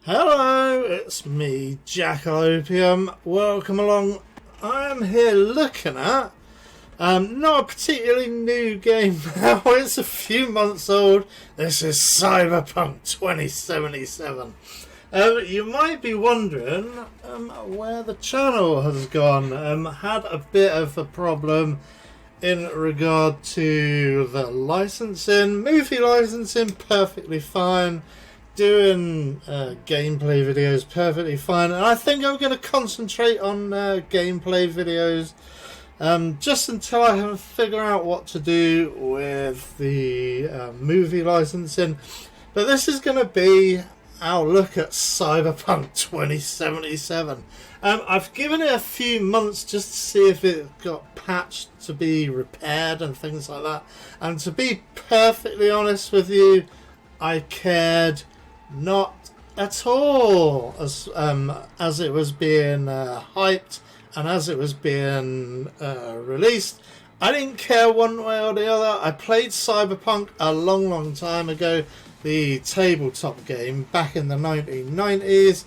Hello, it's me, Jack-a-Lopium. Welcome along. I'm here looking at not a particularly new game now. It's a few months old. This is Cyberpunk 2077. You might be wondering where the channel has gone. Had a bit of a problem in regard to the licensing. Movie licensing, perfectly fine. Doing gameplay videos, perfectly fine. And I think I'm going to concentrate on gameplay videos just until I can figure out what to do with the movie licensing. But this is going to be our look at Cyberpunk 2077. I've given it a few months just to see if it got patched to be repaired and things like that. And to be perfectly honest with you, I cared not at all as it was being hyped and as it was being released. I didn't care one way or the other. I played Cyberpunk a long time ago, the tabletop game back in the 1990s,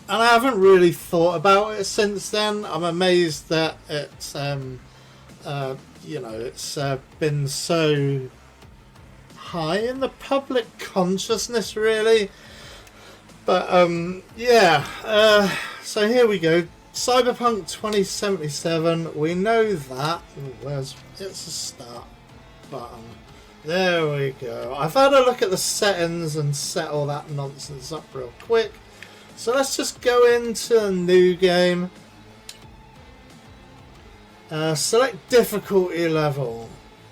and I haven't really thought about it since then. I'm amazed that it's it's been so high in the public consciousness, really. But so here we go. Cyberpunk 2077. We know that. It's a start button. There we go. I've had a look at the settings and set all that nonsense up real quick. So let's just go into a new game. Select difficulty level.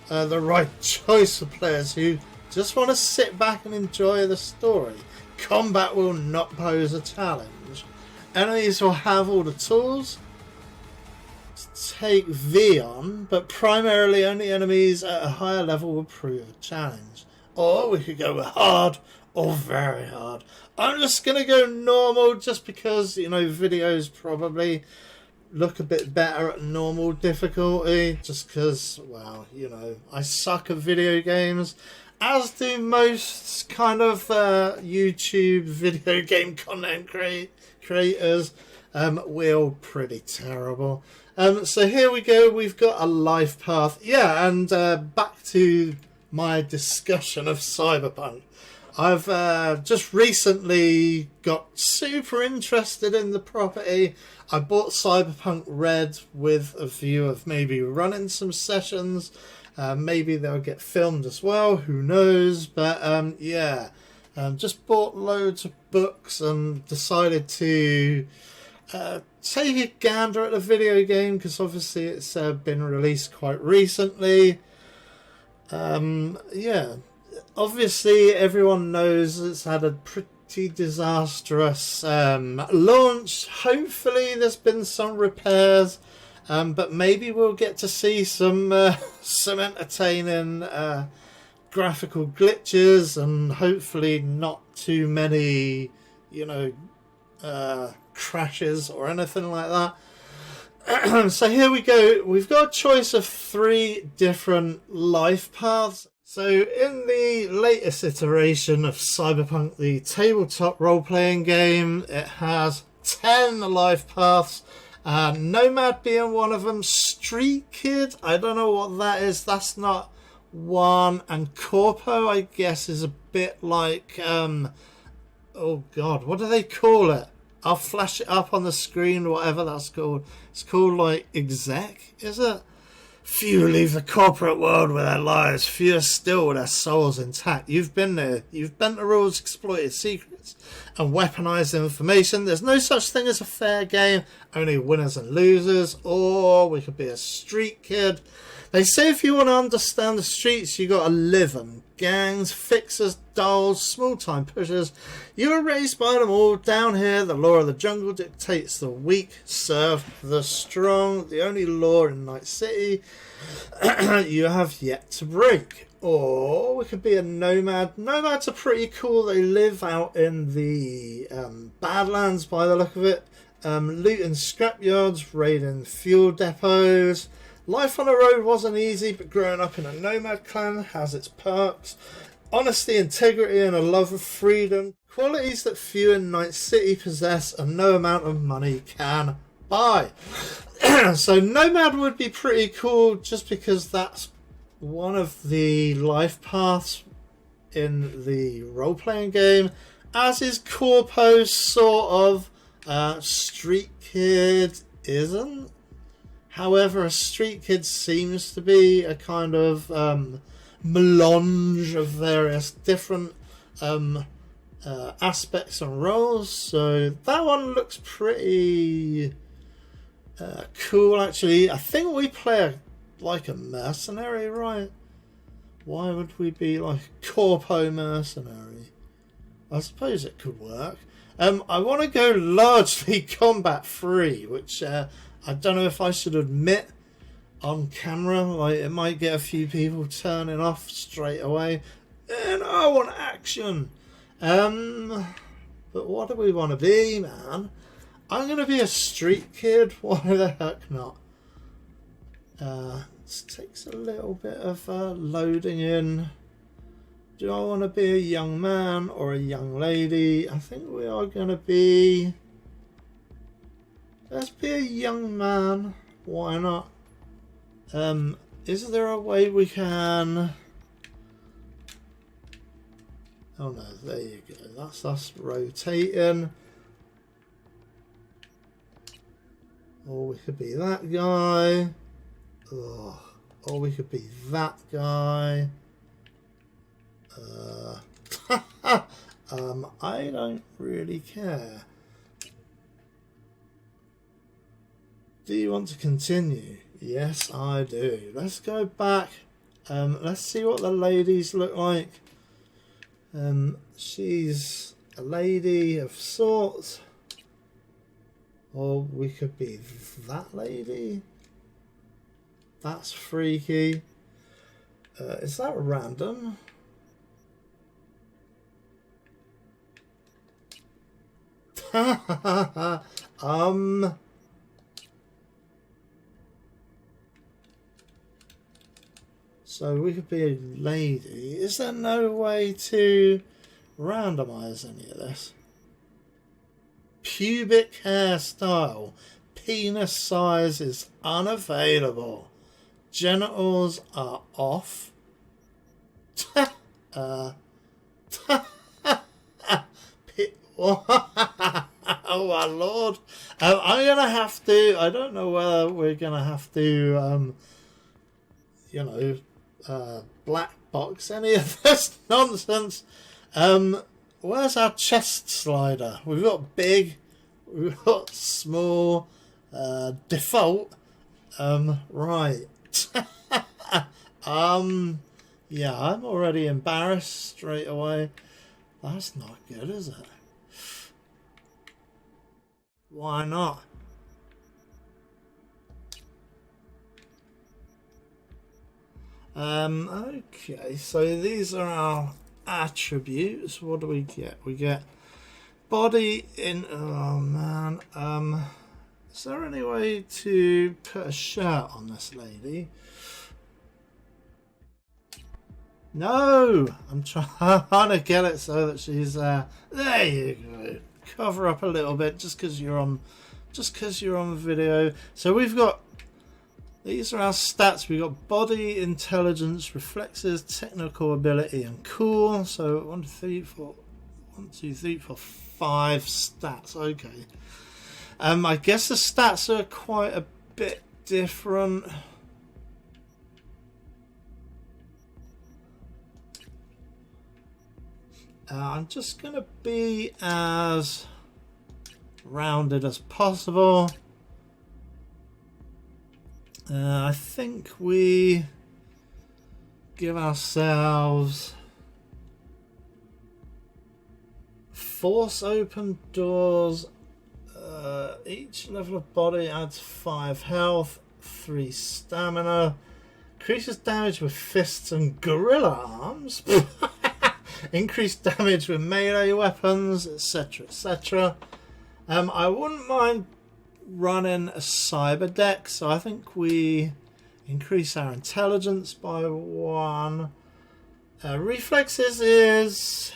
The right choice for players who just want to sit back and enjoy the story. Combat will not pose a challenge. Enemies will have all the tools to take V on, but primarily only enemies at a higher level will prove a challenge. Or we could go with hard or very hard. I'm just going to go normal just because, videos probably look a bit better at normal difficulty. Just because, I suck at video games. As do most kind of YouTube video game content creators. We're all pretty terrible. So here we go. We've got a life path. Yeah, and back to my discussion of Cyberpunk. I've just recently got super interested in the property. I bought Cyberpunk Red with a view of maybe running some sessions. Maybe they'll get filmed as well, who knows. But just bought loads of books and decided to take a gander at the video game because obviously it's been released quite recently. Obviously everyone knows it's had a pretty disastrous launch. Hopefully there's been some repairs. But maybe we'll get to see some entertaining graphical glitches and hopefully not too many, crashes or anything like that. So here we go. We've got a choice of 3 different life paths. So in the latest iteration of Cyberpunk, the tabletop role-playing game, it has 10 life paths. Nomad being one of them. Streetkid, I don't know what that is. That's not one. And Corpo, I guess, is a bit like oh god, what do they call it? I'll flash it up on the screen, whatever that's called. It's called like exec, is it? Few leave the corporate world with their lives, few are still with their souls intact. You've been there, you've bent the rules, exploited secrets and weaponized information. There's no such thing as a fair game, only winners and losers. Or we could be a street kid. They say if you want to understand the streets, you got to live them. Gangs, fixers, dolls, small-time pushers. You were raised by them all. Down here, the law of the jungle dictates the weak serve the strong. The only law in Night City you have yet to break. Or we could be a nomad. Nomads are pretty cool. They live out in the Badlands by the look of it. Looting scrapyards, raiding fuel depots. Life on the road wasn't easy, but growing up in a nomad clan has its perks. Honesty, integrity, and a love of freedom. Qualities that few in Night City possess and no amount of money can buy. So Nomad would be pretty cool just because that's one of the life paths in the role-playing game, as is Corpo sort of. Streetkid isn't. However, a Streetkid seems to be a kind of melange of various different aspects and roles. So that one looks pretty cool, actually. I think we play like a mercenary, right? Why would we be like a Corpo mercenary? I suppose it could work. I want to go largely combat free, which I don't know if I should admit on camera. Like, it might get a few people turning off straight away. And I want action. But what do we want to be, man? I'm going to be a street kid. Why the heck not? This takes a little bit of loading in. Do I want to be a young man or a young lady? I think we are going to be... Let's be a young man. Why not? Is there a way we can... Oh no, there you go. That's us rotating. Or we could be that guy. Ugh. Or we could be that guy. I don't really care. Do you want to continue? Yes, I do. Let's go back. Let's see what the ladies look like. She's a lady of sorts. Or we could be that lady. That's freaky. Is that random? So we could be a lady. Is there no way to randomize any of this? Pubic hairstyle. Penis size is unavailable. Genitals are off. Oh my lord. I'm gonna have to, I don't know whether we're gonna have to you know, black box any of this nonsense. Where's our chest slider? We've got big, we've got small, default. Right. Yeah, I'm already embarrassed straight away. That's not good, is it? Why not? Okay, so these are our attributes. What do we get? We get body in... Oh man. Is there any way to put a shirt on this lady? No! I'm trying to get it so that she's there you go. Cover up a little bit just because you're on video. So we've got, these are our stats. We've got body, intelligence, reflexes, technical ability, and cool. So 1, 2, 3, 4, 1, 2, 3, 4, 5 stats. Okay. I guess the stats are quite a bit different. I'm just going to be as rounded as possible. I think we give ourselves force open doors. Each level of body adds 5 health, 3 stamina, increases damage with fists and gorilla arms. Increased damage with melee weapons, etc, etc. I wouldn't mind running a cyber deck, so I think we increase our intelligence by 1. Reflexes is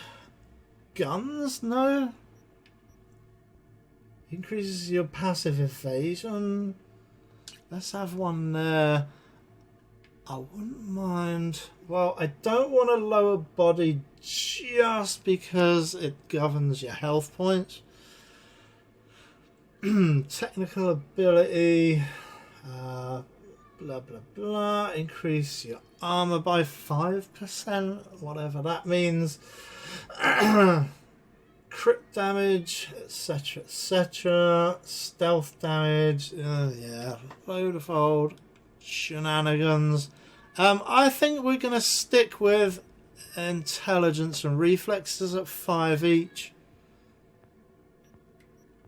guns, no? Increases your passive evasion. Let's have one there. I wouldn't mind. Well, I don't want a lower body just because it governs your health points. Technical ability. Blah blah blah. Increase your armor by 5%, whatever that means. Crit damage, etc, etc. Stealth damage. Yeah, load of old shenanigans. I think we're going to stick with intelligence and reflexes at 5 each.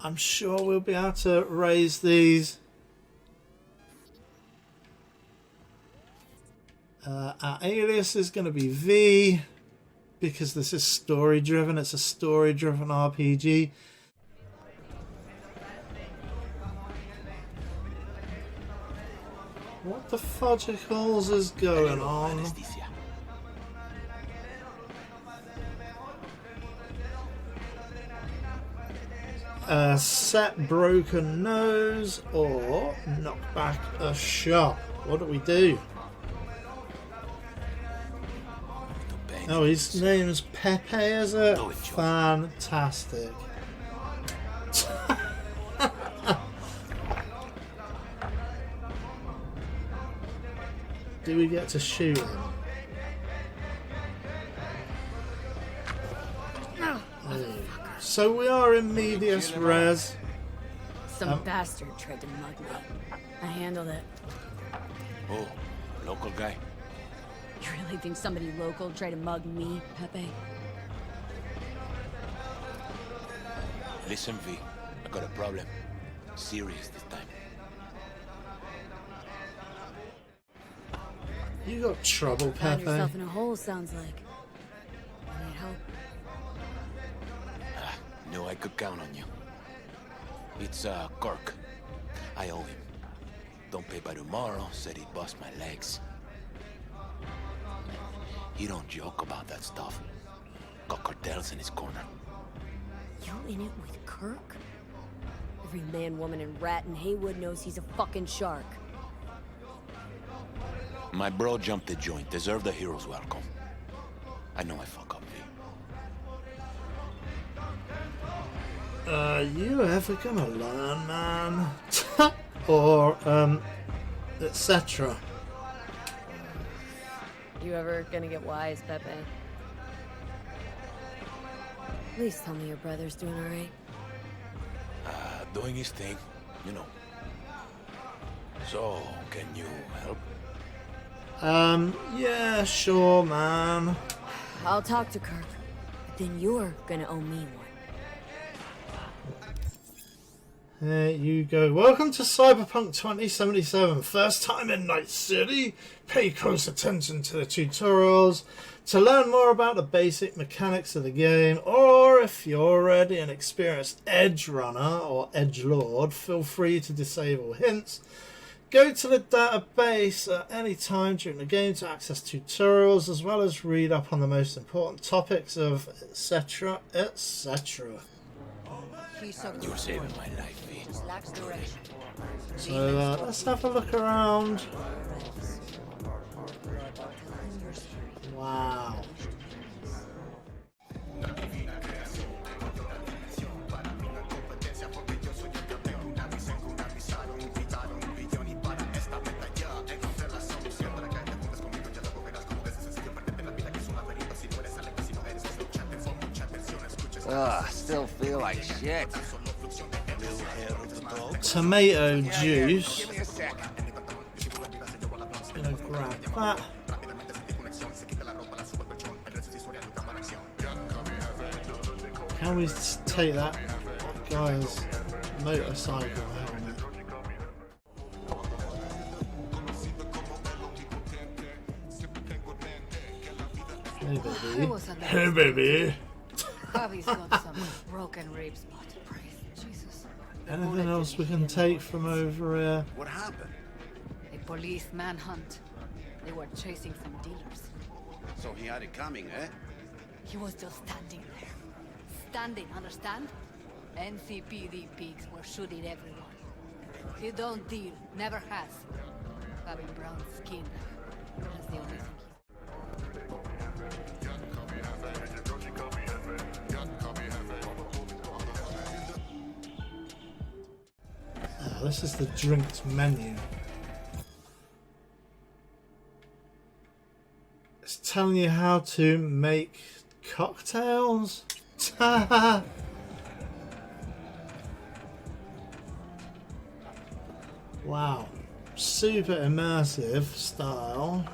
I'm sure we'll be able to raise these. Our alias is going to be V, because this is story driven. It's a story driven RPG. What the fudgicles is going on? Set broken nose or knock back a shot. What do we do? Oh, his name's Pepe, is it? Fantastic. Do we get to shoot him? So we are in medias res. Some bastard tried to mug me. I handled it. Oh, local guy. You really think somebody local tried to mug me, Pepe? Listen, V. I got a problem. Serious this time. You got trouble, Found Pepe. yourself in a hole, sounds like. I need help. Knew I could count on you. It's, Kirk. I owe him. Don't pay by tomorrow, said he'd bust my legs. He don't joke about that stuff. Got cartels in his corner. You in it with Kirk? Every man, woman, and rat in Haywood knows he's a fucking shark. My bro jumped the joint. Deserved a hero's welcome. I know I fuck up, V. You ever gonna learn, man? Or, etc. You ever gonna get wise, Pepe? Please tell me your brother's doing alright. Doing his thing, you know. So, can you help? Yeah, sure, man. I'll talk to Kirk, but then you're gonna owe me one. There you go. Welcome to Cyberpunk 2077. First time in Night City. Pay close attention to the tutorials to learn more about the basic mechanics of the game, or if you're already an experienced edge runner or edgelord, feel free to disable hints. Go to the database at any time during the game to access tutorials, as well as read up on the most important topics of etc, etc. You're saving my life, V. So let's have a look around. Wow. Still feel like shit. Tomato juice. Gonna grab that. Can we take that guy's motorcycle helmet? Hey baby. Hey baby. Bobby's got some broken rib spot. Praise Jesus. Anything else we can take from over here? What happened? A police manhunt. They were chasing some dealers. So he had it coming, eh? He was just standing there. Standing, understand? NCPD pigs were shooting everyone. He don't deal, never has. Having brown skin. That's the only thing This is the drinks menu. It's telling you how to make cocktails. Wow, super immersive style.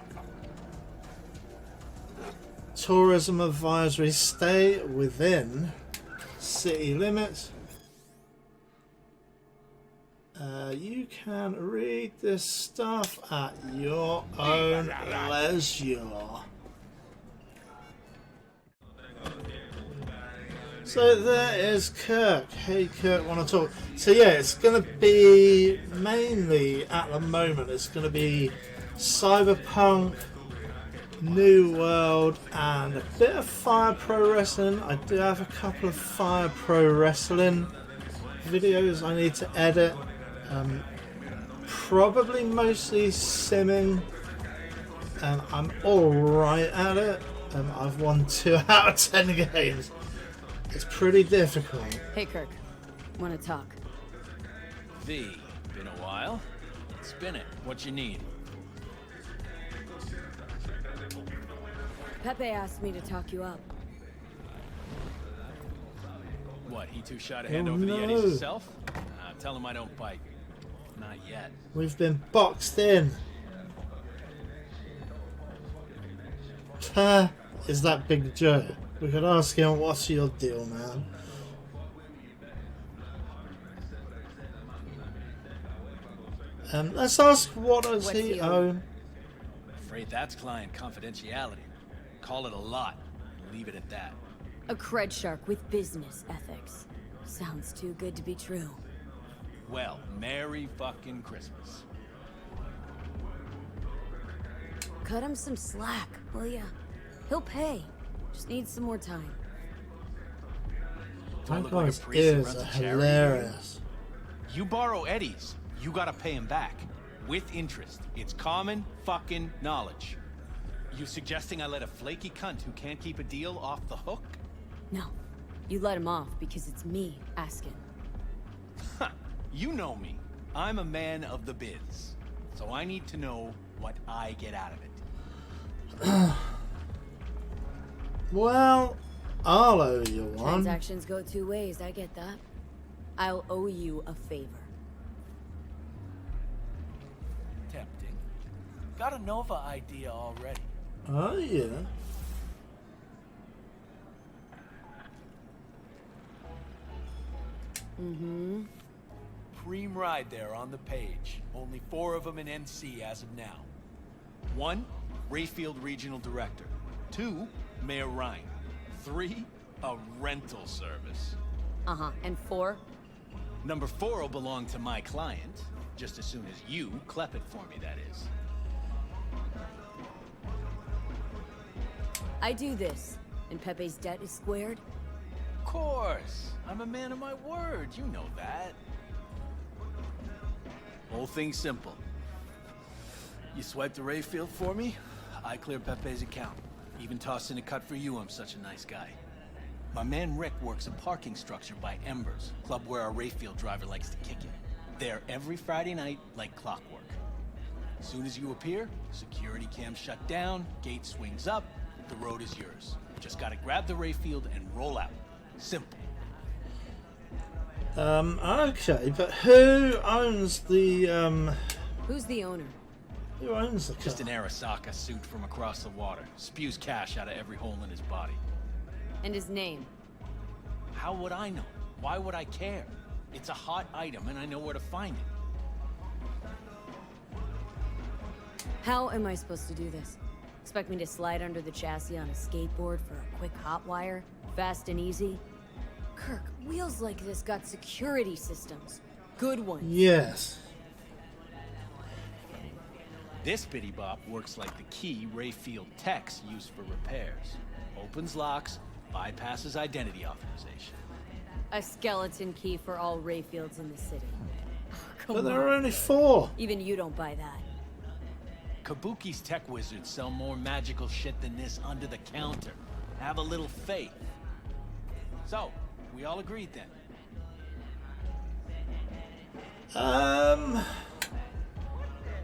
Tourism advisory, stay within city limits. You can read this stuff at your own leisure. So there is Kirk. Hey Kirk, want to talk? So yeah, it's going to be mainly at the moment. It's going to be Cyberpunk, New World, and a bit of Fire Pro Wrestling. I do have a couple of Fire Pro Wrestling videos I need to edit. Probably mostly simming. I'm alright at it. I've won 2 out of 10 games. It's pretty difficult. Hey, Kirk. Want to talk? V, been a while? Spin it. What you need? Pepe asked me to talk you up. What, he too shot a hand Oh, over the no. eddies himself? Tell him I don't bite. Not yet. We've been boxed in. Is that Big Joe? We could ask him, what's your deal, man? Let's ask what does What's he he own? Afraid that's client confidentiality. Call it a lot. Leave it at that. A cred shark with business ethics. Sounds too good to be true. Well, Merry fucking Christmas. Cut him some slack, will ya? He'll pay. Just needs some more time. Don't That look like a guy's priest who ears runs are a charity. hilarious. You borrow eddies, you gotta pay him back. With interest. It's common fucking knowledge. You suggesting I let a flaky cunt who can't keep a deal off the hook? No. You let him off because it's me asking. Ha! You know me. I'm a man of the biz. So I need to know what I get out of it. Well, I'll owe you one. Transactions go 2 ways, I get that. I'll owe you a favor. Tempting. Got a Nova idea already. Oh, yeah. Mm-hmm. Preem ride there on the page. Only 4 of them in NC as of now. 1, Rayfield Regional Director. 2, Mayor Ryan. 3, a rental service. Uh-huh. And 4? Number 4 will belong to my client, just as soon as you clep it for me, that is. I do this, and Pepe's debt is squared. Of course. I'm a man of my word, you know that. Whole thing's simple. You swipe the Rayfield for me, I clear Pepe's account. Even toss in a cut for you, I'm such a nice guy. My man Rick works a parking structure by Embers, club where our Rayfield driver likes to kick it. There every Friday night, like clockwork. As soon as you appear, security cams shut down, gate swings up, the road is yours. Just gotta grab the Rayfield and roll out. Simple. Okay, but who owns the, Who's the owner? who owns the car? Just an Arasaka suit from across the water. Spews cash out of every hole in his body. And his name? How would I know? Why would I care? It's a hot item and I know where to find it. How am I supposed to do this? Expect me to slide under the chassis on a skateboard for a quick hot wire? Fast and easy? Kirk, wheels like this got security systems. Good ones. Yes. This bitty bop works like the key Rayfield techs use for repairs. Opens locks, bypasses identity authorization. A skeleton key for all Rayfields in the city. Come But there on. are only 4. Even you don't buy that. Kabuki's tech wizards sell more magical shit than this under the counter. Have a little faith. So, we all agreed then.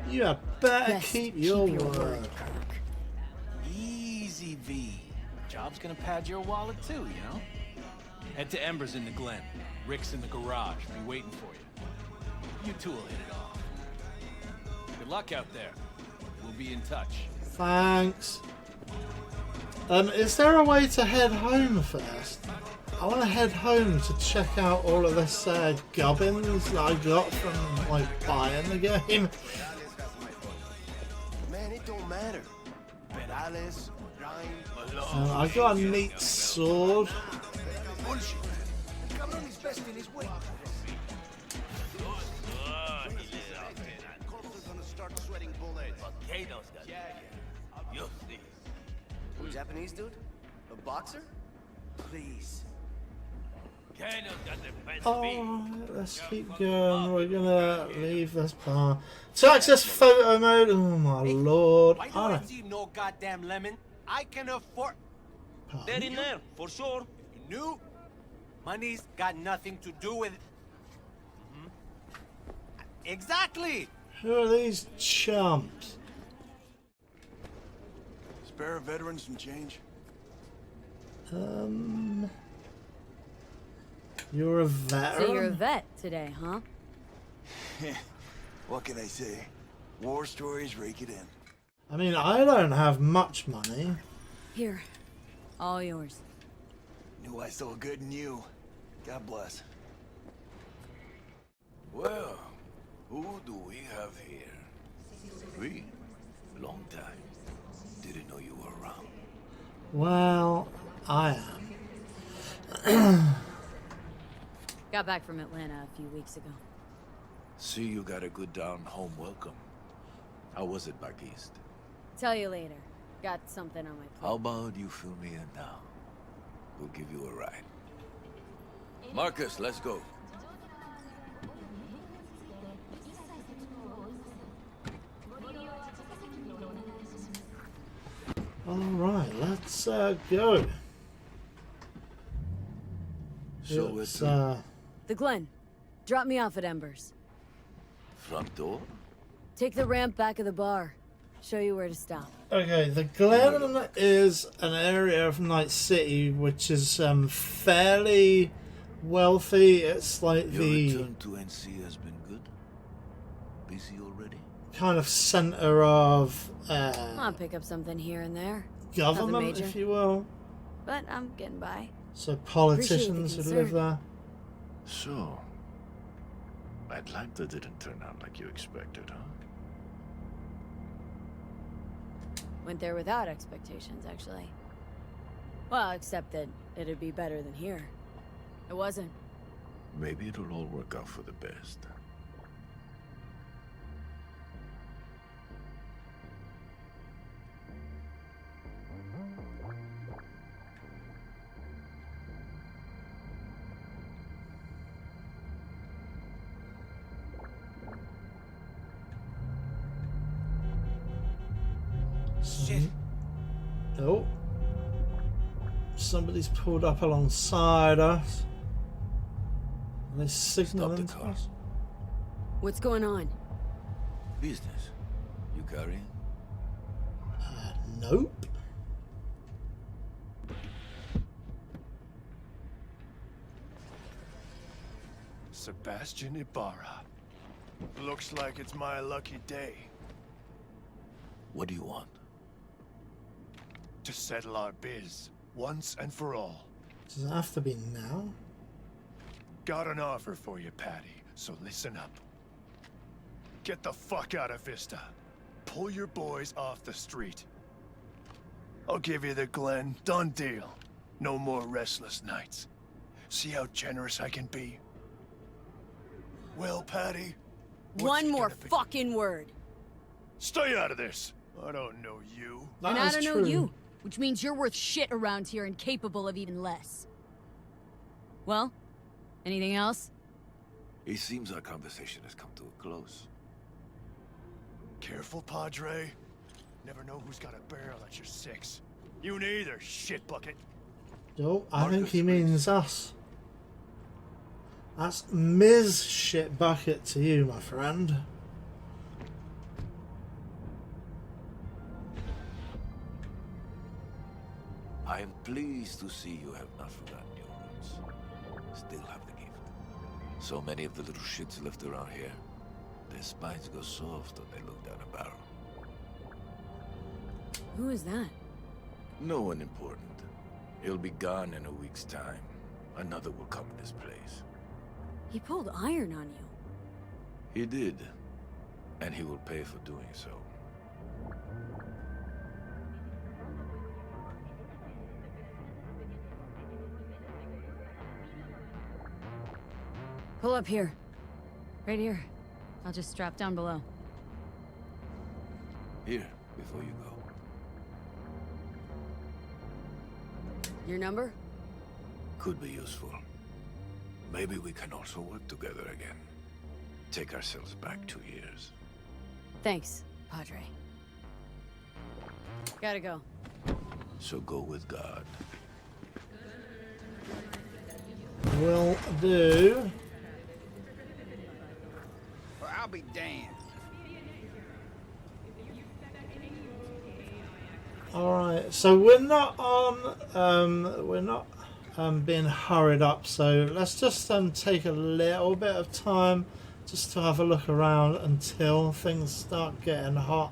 You had better Best keep your keep your word. word, Kirk. Easy, V. Job's gonna pad your wallet too, you know? Head to Ember's in the Glen. Rick's in the garage. Be waiting for you. You two will hit it off. Good luck out there. We'll be in touch. Thanks. Is there a way to head home first? I want to head home to check out all of this gubbins that I got from like buying the game. Man, it don't matter. Pedales, grind, I got a neat sword. bullshit. Cabron's best in his way. Corpses gonna start sweating bullets. Japanese dude? A boxer? Please. Oh, let's keep going. We're gonna leave this part. To access photo mode. Oh my lord. Why do I I don't. see no goddamn lemon? I can afford. Pardon? They're in there, for sure. You knew? Money's got nothing to do with it. Exactly! Who are these chumps? Spare veterans some change? You're a veteran? So you're a vet today, huh? What can I say? War stories rake it in. I mean, I don't have much money. Here. All yours. Knew I saw good in you. God bless. Well, who do we have here? We? Long time. Didn't know you were around. Well, I am. Got back from Atlanta a few weeks ago. See, you got a good down-home welcome. How was it back east? Tell you later. Got something on my plate. How about you fill me in now? We'll give you a ride. Marcus, let's go. Alright, let's go. So It's, it's The Glen. Drop me off at Embers. front door? Take the ramp back of the bar. Show you where to stop. okay, the Glen is an area of Night City which is fairly wealthy. It's like Your the return to NC has been good? Busy already? kind of center of I'll pick up something here and there. government, major. if you will. But I'm getting by. So politicians who Appreciate the live there. So, Atlanta didn't turn out like you expected, huh? Went there without expectations, actually. Well, except that it'd be better than here. It wasn't. Maybe it'll all work out for the best. Shit. Oh. Somebody's pulled up alongside us. And they're signaling to car. us. What's going on? Business. You carrying? Nope. Sebastian Ibarra. Looks like it's my lucky day What do you want? to settle our biz once and for all. Does it have to be now? Got an offer for you, Patty, so listen up. Get the fuck out of Vista. Pull your boys off the street. I'll give you the Glen. Done deal. No more restless nights. See how generous I can be? Well, Patty? what's One it more gonna be? fucking word. Stay out of this. I don't know you. And That I is don't know true. you, which means you're worth shit around here and capable of even less. Well, anything else? It seems our conversation has come to a close. Careful, Padre. Never know who's got a barrel at your six. You neither, shit bucket. Oh, I think Marcus, he means us. That's Ms. Shit Bucket to you, my friend. I am pleased to see you have not forgotten your roots. Still have the gift. So many of the little shits left around here, their spines go soft when they look down a barrel. Who is that? No one important. He'll be gone in a week's time. Another will come in this place. He pulled iron on you. He did. And he will pay for doing so. Pull up here. Right here. I'll just strap down below. Here, before you go. Your number? Could be useful. Maybe we can also work together again. Take ourselves back 2 years. Thanks, Padre. Gotta go. So go with God. Will do. Well, I'll be damned. Alright, so we're not being hurried up, so let's just take a little bit of time just to have a look around until things start getting hot.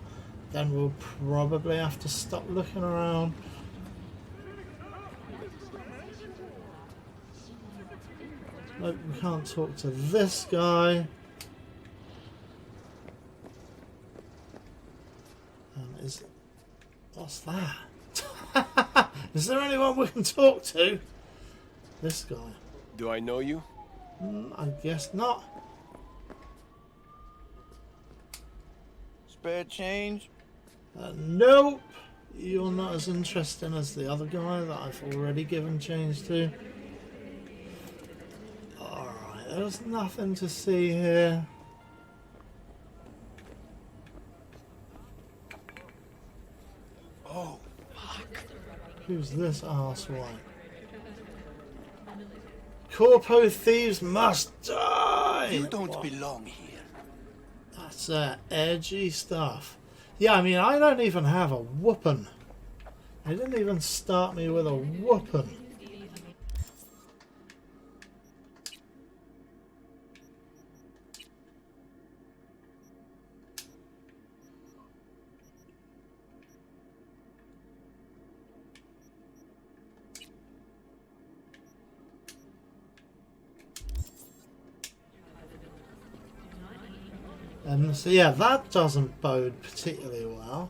Then we'll probably have to stop looking around. Nope, we can't talk to this guy. What's that? Is there anyone we can talk to? This guy. Do I know you? I guess not. Spare change? Nope. You're not as interesting as the other guy that I've already given change to. Alright, there's nothing to see here. Oh, fuck. Who's this arsehole? Corpo thieves must die! You don't What? belong here. That's edgy stuff. Yeah, I mean, I don't even have a whoopin'. They didn't even start me with a whoopin'. And so yeah, that doesn't bode particularly well.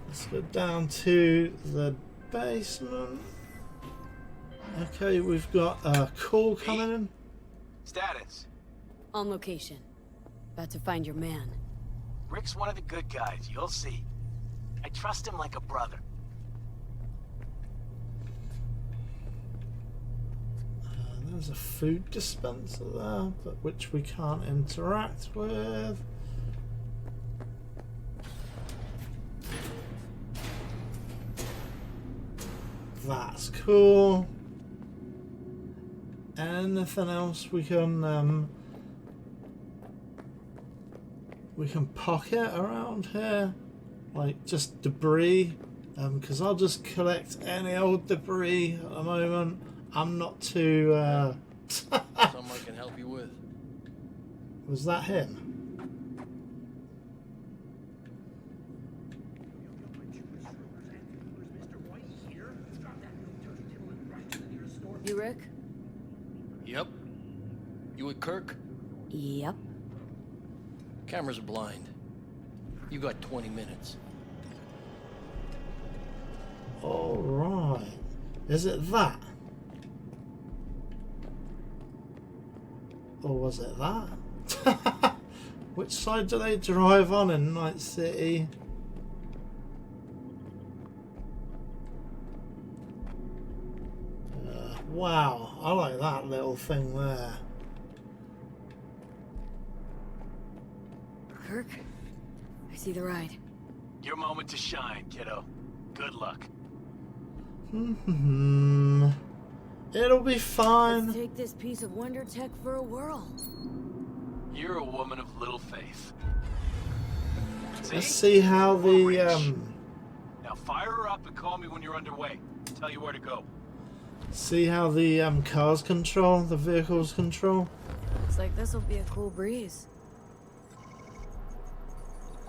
Let's go down to the basement. Okay, we've got a call coming in. Status. On location. About to find your man. Rick's one of the good guys, you'll see. I trust him like a brother. There's a food dispenser there, but which we can't interact with. That's cool. Anything else we can pocket around here? Like just debris? Because I'll just collect any old debris at the moment. I'm not too Someone can help you with. Was that him? You, Rick? Yep. You with Kirk? Yep. Cameras are blind. You got 20 minutes. Alright. Is it that? Or was it that? Which side do they drive on in Night City? Wow, I like that little thing there. Kirk, I see the ride. Your moment to shine, kiddo. Good luck. It'll be Let's fine. take this piece of wonder tech for a whirl. You're a woman of little faith. Let's see how the Now fire her up and call me when you're underway. Tell you where to go. see how the cars control, the vehicles control. Looks like this'll be a cool breeze.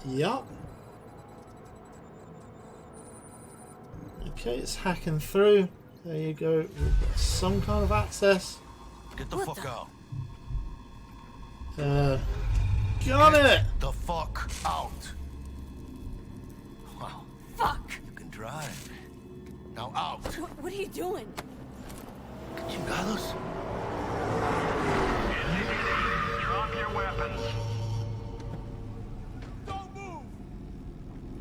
Yup. Okay, it's hacking through. There you go. We've got some kind of access. Get the fuck out. Got it! The fuck out. Wow. Fuck! You can drive. Now out. What are you doing? Chingados. Drop your weapons. Don't move!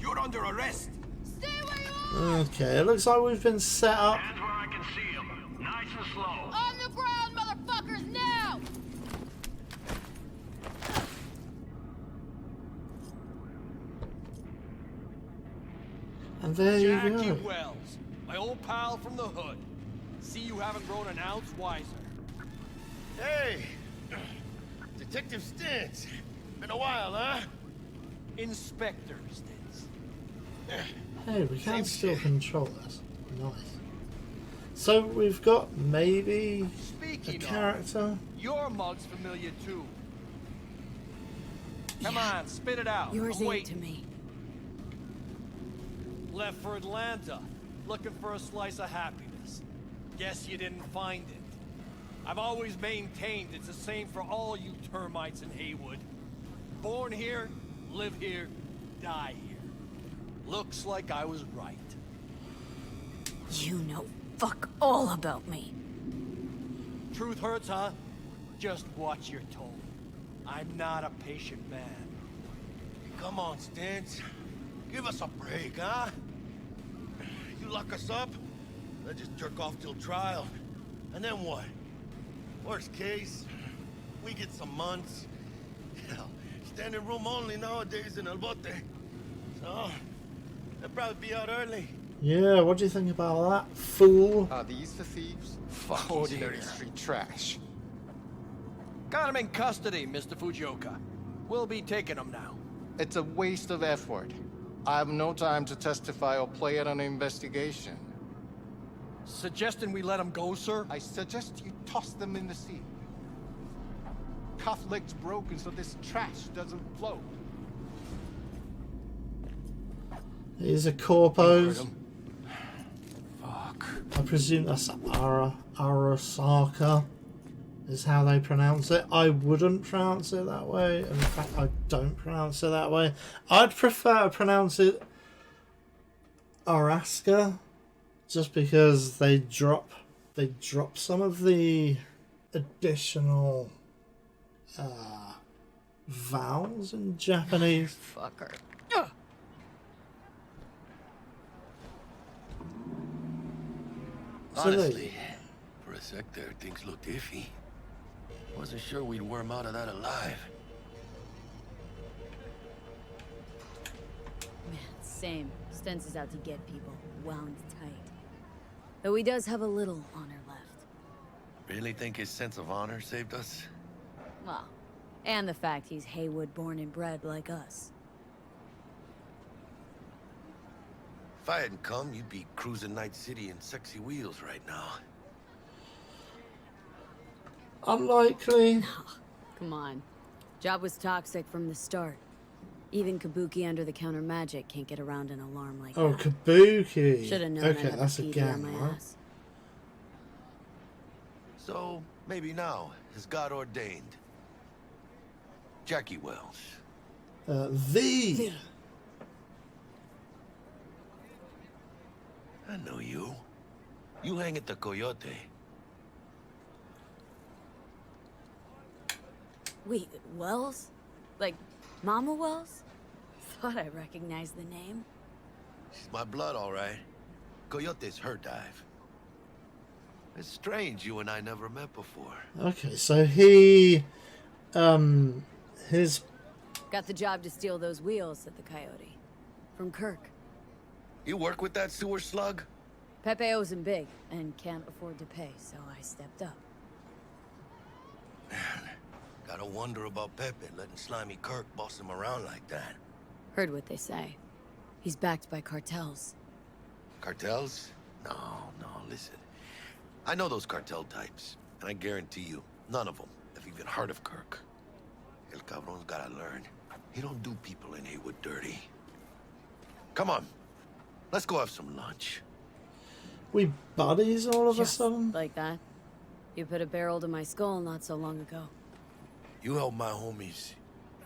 You're under arrest. Stay where you are! Okay, it looks like we've been set up. Hands where I can see them. Nice and slow. On the ground, motherfuckers, now! And there you Jackie go. Wells, my old pal from the hood. See you haven't grown an ounce wiser. Hey! Detective Stintz. Been a while, huh? Inspector Stintz. Hey, we can Same still shit. control this. Nice. So we've got maybe a Speaking of, character. your mug's familiar too. Come on, spit it out. Yours I'm ain't waiting. to me. Left for Atlanta, looking for a slice of happiness. Guess you didn't find it. I've always maintained it's the same for all you termites in Haywood. Born here, live here, die here. Looks like I was right. You know fuck all about me. Truth hurts, huh? Just watch your tone. I'm not a patient man. Come on, Stintz. Give us a break, huh? You lock us up, let's just jerk off till trial. And then what? Worst case, we get some months. Hell, standing room only nowadays in El Bote. So, they'll probably be out early. Yeah, what do you think about that, fool? Are these the thieves? Ordinary street trash. Got him in custody, Mr. Fujioka. We'll be taking him now. It's a waste of effort. I have no time to testify or play at an investigation. Suggesting we let him go, sir? I suggest you toss them in the sea. Cuff leg's broken so this trash doesn't float. These are corpos. Fuck. I presume that's Arasaka is how they pronounce it. I wouldn't pronounce it that way. In fact, I don't pronounce it that way. I'd prefer to pronounce it Araska, just because they drop some of the additional vowels in Japanese. Fucker. So there Honestly, for a sec there, things looked iffy. Wasn't sure we'd worm out of that alive. Man, same. Stentz is out to get people wound tight. Though he does have a little honor left. Really think his sense of honor saved us? Well, and the fact he's Haywood born and bred like us. If I hadn't come, you'd be cruising Night City in sexy wheels right now. Unlikely. Come on. Job was toxic from the start. Even Kabuki under-the-counter magic can't get around an alarm like Oh, that. Kabuki. Should've known Okay, I'd have that's a PD gang, on my right? ass. So, maybe now, as God ordained. Jackie Wells. I know you. You hang at the Coyote. Wait, Wells? Like Mama Wells? Thought I recognized the name. She's my blood, all right. Coyote's her dive. It's strange you and I never met before. Okay, so he, his... Got the job to steal those wheels at the Coyote. From Kirk. You work with that sewer slug? Pepe owes him big, and can't afford to pay, so I stepped up. Gotta wonder about Pepe letting slimy Kirk boss him around like that. Heard what they say. He's backed by cartels. Cartels? No, listen. I know those cartel types, and I guarantee you, none of them have even heard of Kirk. El Cabron's gotta learn. He don't do people in Haywood dirty. Come on, let's go have some lunch. We buddies all of a Just sudden? like that. You put a barrel to my skull not so long ago. You help my homies,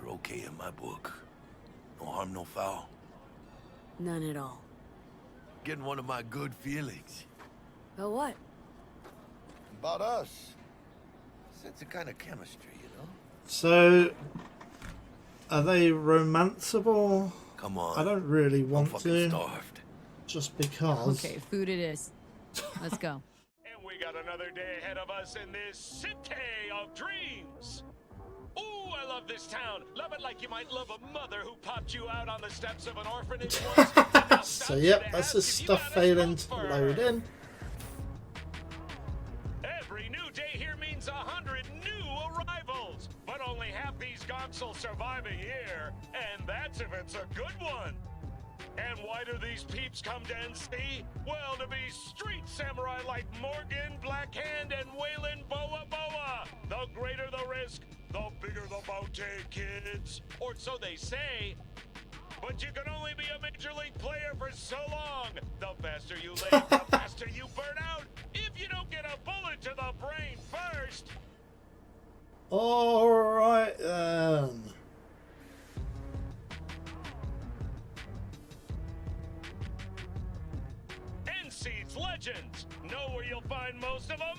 you're okay in my book. No harm, no foul. None at all. Getting one of my good feelings. But what? About us. Sense a kind of chemistry, you know? So, are they romanceable? Come on. I don't really I'm want fucking to. starved. Just because. Okay, food it is. Let's go. And we got another day ahead of us in this city of dreams. Ooh, I love this town. Love it like you might love a mother who popped you out on the steps of an orphanage once. So yep, that's the stuff failing to load in. Every new day here means 100 new arrivals, but only half these gonks will survive a year, and that's if it's a good one. And why do these peeps come to NC? Well, to be street samurai like Morgan, Blackhand, and Waylon Boa Boa. The greater the risk, the bigger the bounty, kids. Or so they say. But you can only be a major league player for so long. The faster you leave, the faster you burn out. If you don't get a bullet to the brain first. Alright then. NC's legends. Know where you'll find most of them?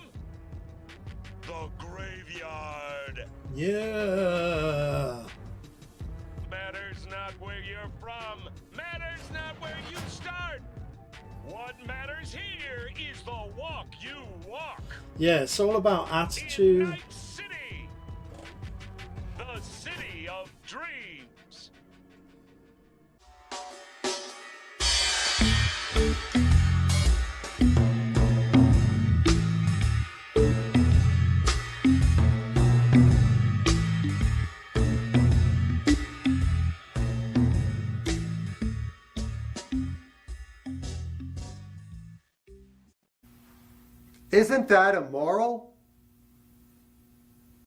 The graveyard. Yeah. Matters not where you're from. Matters not where you start. What matters here is the walk you walk. Yeah, it's all about In attitude. Night City, the city of dreams. Isn't that immoral?